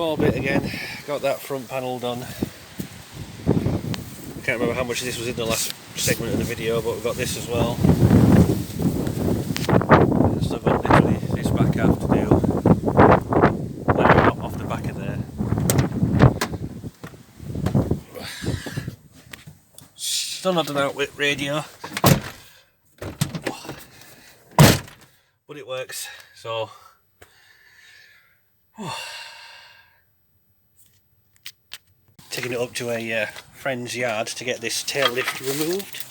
small bit again. Got that front panel done. Can't remember how much of this was in the last segment of the video, but we've got this as well. Still got literally this back half to do. Literally off the back of there. Still not done out with radio, but it works. So taking it up to a friend's yard to get this tail lift removed.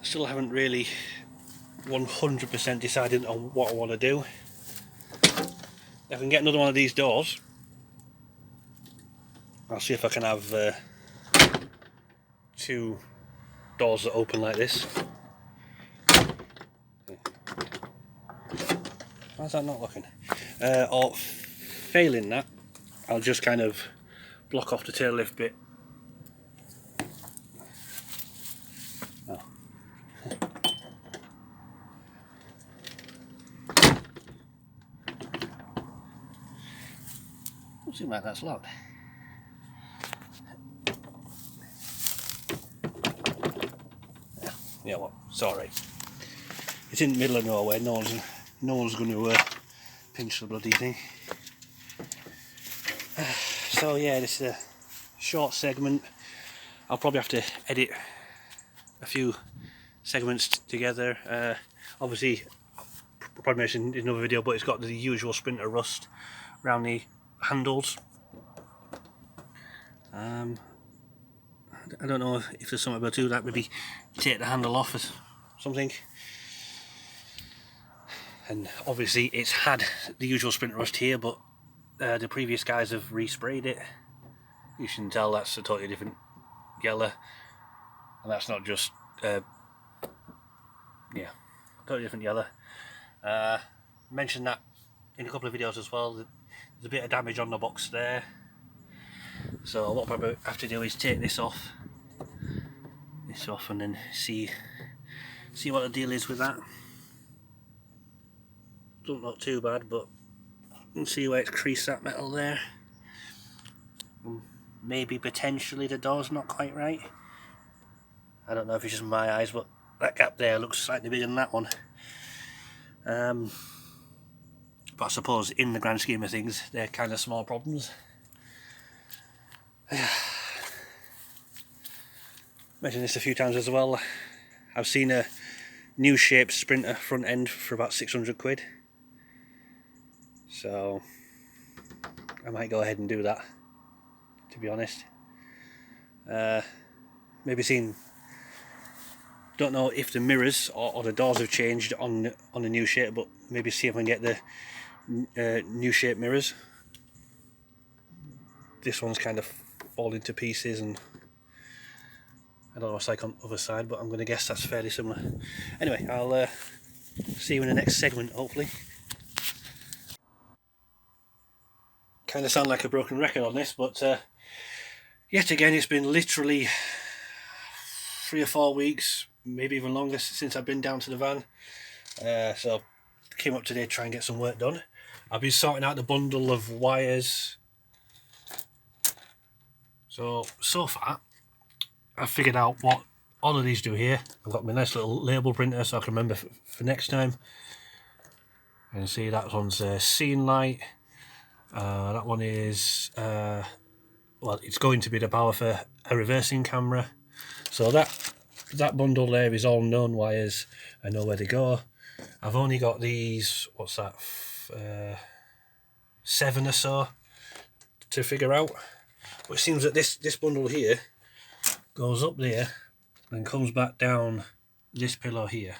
I still haven't really 100% decided on what I want to do. If I can get another one of these doors, I'll see if I can have two doors that open like this. How's that not looking? Or failing that, I'll just kind of block off the tail lift bit. Oh. Doesn't seem like that's locked. Yeah, well, sorry. It's in the middle of nowhere. No one's going to pinch the bloody thing. So yeah, this is a short segment. I'll probably have to edit a few segments together. Obviously, probably mentioned in another video, but it's got the usual splinter rust around the handles. I don't know if there's something about to do that. Maybe take the handle off or something. And obviously, it's had the usual splinter rust here, but the previous guys have resprayed it. You can tell that's a totally different yellow, and that's not just yeah, totally different yellow. Mentioned that in a couple of videos as well. There's a bit of damage on the box there, so what I probably have to do is take this off, and then see what the deal is with that. Doesn't look too bad, but you can see where it's creased that metal there. Maybe potentially the door's not quite right. I don't know if it's just my eyes, but that gap there looks slightly bigger than that one. But I suppose in the grand scheme of things, they're kind of small problems. Mentioned this a few times as well. I've seen a new shaped Sprinter front end for about 600 quid. So I might go ahead and do that, to be honest. Maybe seen, don't know if the mirrors or the doors have changed on the new shape, but maybe see if I can get the new shape mirrors. This one's kind of falling to pieces, and I don't know what's like on the other side, but I'm going to guess that's fairly similar. Anyway, I'll see you in the next segment, hopefully. Kind of sound like a broken record on this, but yet again, it's been literally 3 or 4 weeks, maybe even longer, since I've been down to the van. So came up today to try and get some work done. I've been sorting out the bundle of wires. So far, I've figured out what all of these do here. I've got my nice little label printer so I can remember for next time. You can see that one's a scene light. That one is, well, it's going to be the power for a reversing camera. So that bundle there is all known wires. I know where they go. I've only got these, what's that, 7 or so to figure out. But it seems that this bundle here goes up there and comes back down this pillar here.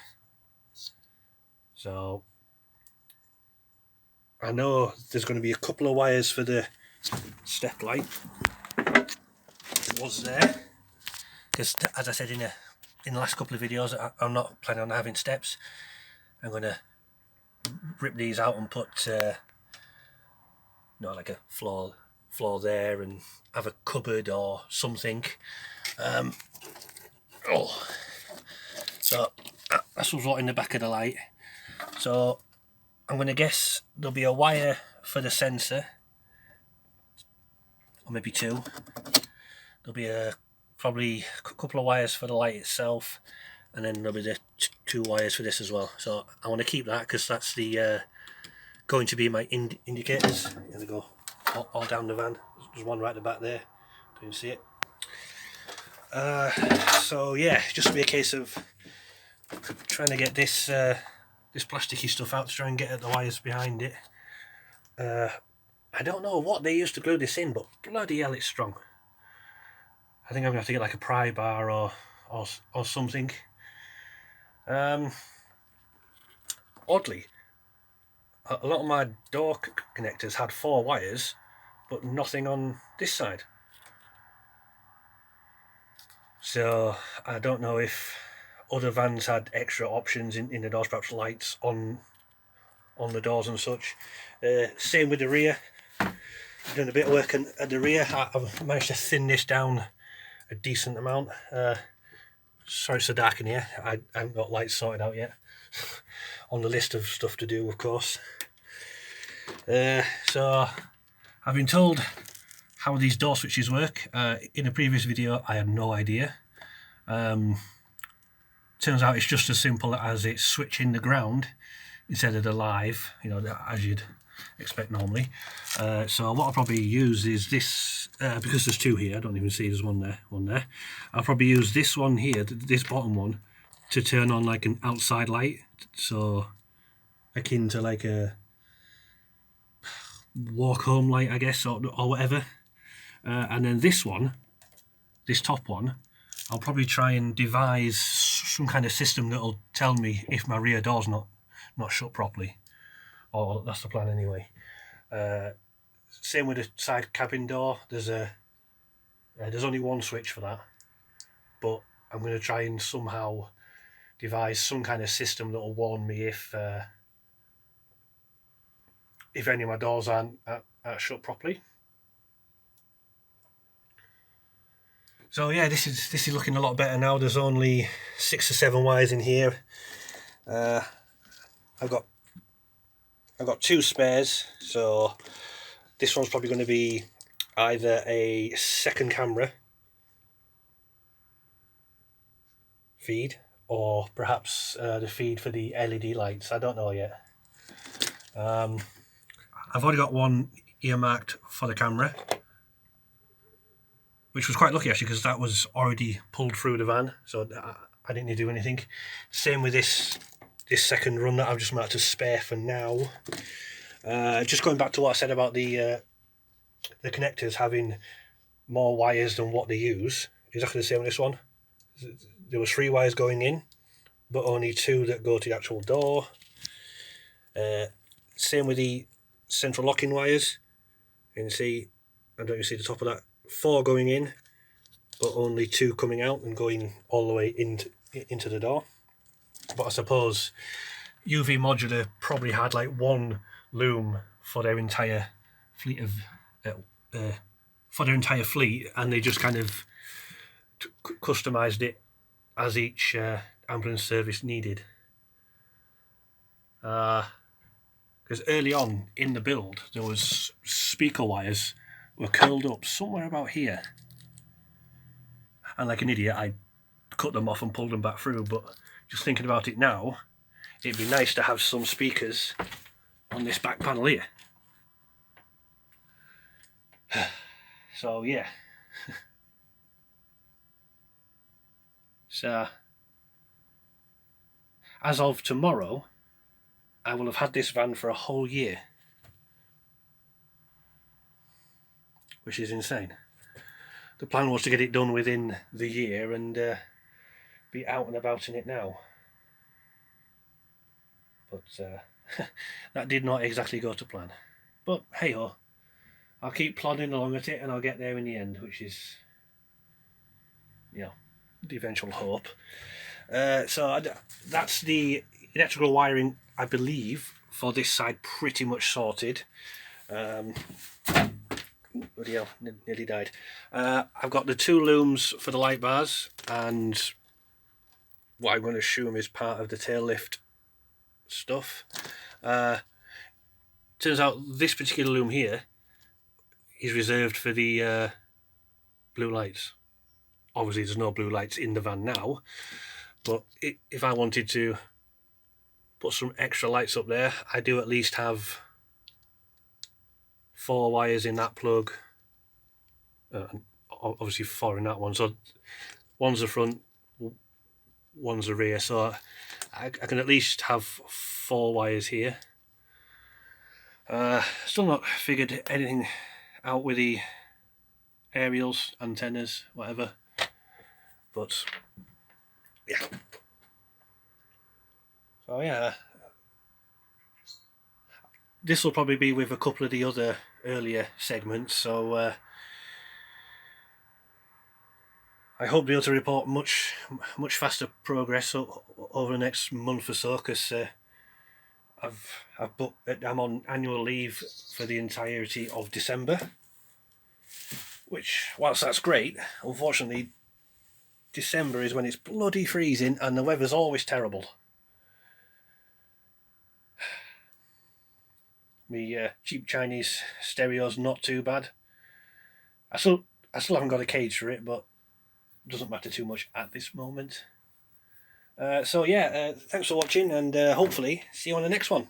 So I know there's going to be a couple of wires for the step light. It was there, because as I said in the last couple of videos, I'm not planning on having steps. I'm going to rip these out and put like a floor there, and have a cupboard or something. So that's what's in the back of the light. So I'm going to guess there'll be a wire for the sensor, or maybe two. There'll be probably a couple of wires for the light itself, and then there'll be the two wires for this as well. So I want to keep that because that's the going to be my indicators. Here they go, all down the van. There's one right at the back there. You can see it. So yeah, just be a case of trying to get this this plasticky stuff out to try and get at the wires behind it. I don't know what they used to glue this in, but bloody hell, it's strong. I think I'm gonna have to get like a pry bar or something. Oddly, a lot of my door connectors had 4 wires, but nothing on this side. So I don't know if other vans had extra options in the doors, perhaps lights on the doors and such. Same with the rear. Doing a bit of work at the rear. I've managed to thin this down a decent amount. Sorry it's so dark in here. I haven't got lights sorted out yet. On the list of stuff to do, of course. So I've been told how these door switches work. In a previous video I had no idea. Turns out it's just as simple as it's switching the ground instead of the live, you know, as you'd expect normally. So what I'll probably use is this, because there's 2 here, I don't even see there's one there. I'll probably use this one here, this bottom one, to turn on like an outside light, so akin to like a walk home light, I guess, or whatever. And then this one, this top one, I'll probably try and devise some kind of system that'll tell me if my rear door's not shut properly, or that's the plan anyway. Same with the side cabin door. There's only one switch for that, but I'm going to try and somehow devise some kind of system that will warn me if any of my doors aren't shut properly. So yeah, this is looking a lot better now. There's only 6 or 7 wires in here. I've got 2 spares, so this one's probably going to be either a second camera feed or perhaps the feed for the LED lights. I don't know yet. I've already got one earmarked for the camera, which was quite lucky actually because that was already pulled through the van, so I didn't need to do anything. Same with this second run that I've just marked as spare for now. Just going back to what I said about the connectors having more wires than what they use, exactly the same with this one. There was 3 wires going in, but only 2 that go to the actual door. Same with the central locking wires. You can see, I don't know if you see the top of that, 4 going in, but only 2 coming out and going all the way into the door. But I suppose UV Modular probably had like 1 loom for their entire fleet of and they just kind of customized it as each ambulance service needed. Because early on in the build there was speaker wires were curled up somewhere about here, and like an idiot I cut them off and pulled them back through. But just thinking about it now, it'd be nice to have some speakers on this back panel here. So yeah. So as of tomorrow I will have had this van for a whole year, which is insane. The plan was to get it done within the year and be out and about in it now, but that did not exactly go to plan. But hey ho, I'll keep plodding along at it and I'll get there in the end, which is, you know, the eventual hope. So that's the electrical wiring, I believe, for this side pretty much sorted. Bloody hell, nearly died. I've got the 2 looms for the light bars and what I'm going to assume is part of the tail lift stuff. turns out this particular loom here is reserved for the blue lights. Obviously there's no blue lights in the van now, but if I wanted to put some extra lights up there, I do at least have 4 wires in that plug, obviously 4 in that one, so one's the front, one's the rear, so I can at least have 4 wires here. Still not figured anything out with the aerials, antennas, whatever, but yeah. So yeah, this will probably be with a couple of the other earlier segments, so I hope to be able to report much faster progress over the next month or so, because I'm on annual leave for the entirety of December, which, whilst that's great, unfortunately December is when it's bloody freezing and the weather's always terrible. Me cheap Chinese stereo's not too bad. I still haven't got a cage for it, but it doesn't matter too much at this moment. So yeah, thanks for watching, and hopefully see you on the next one.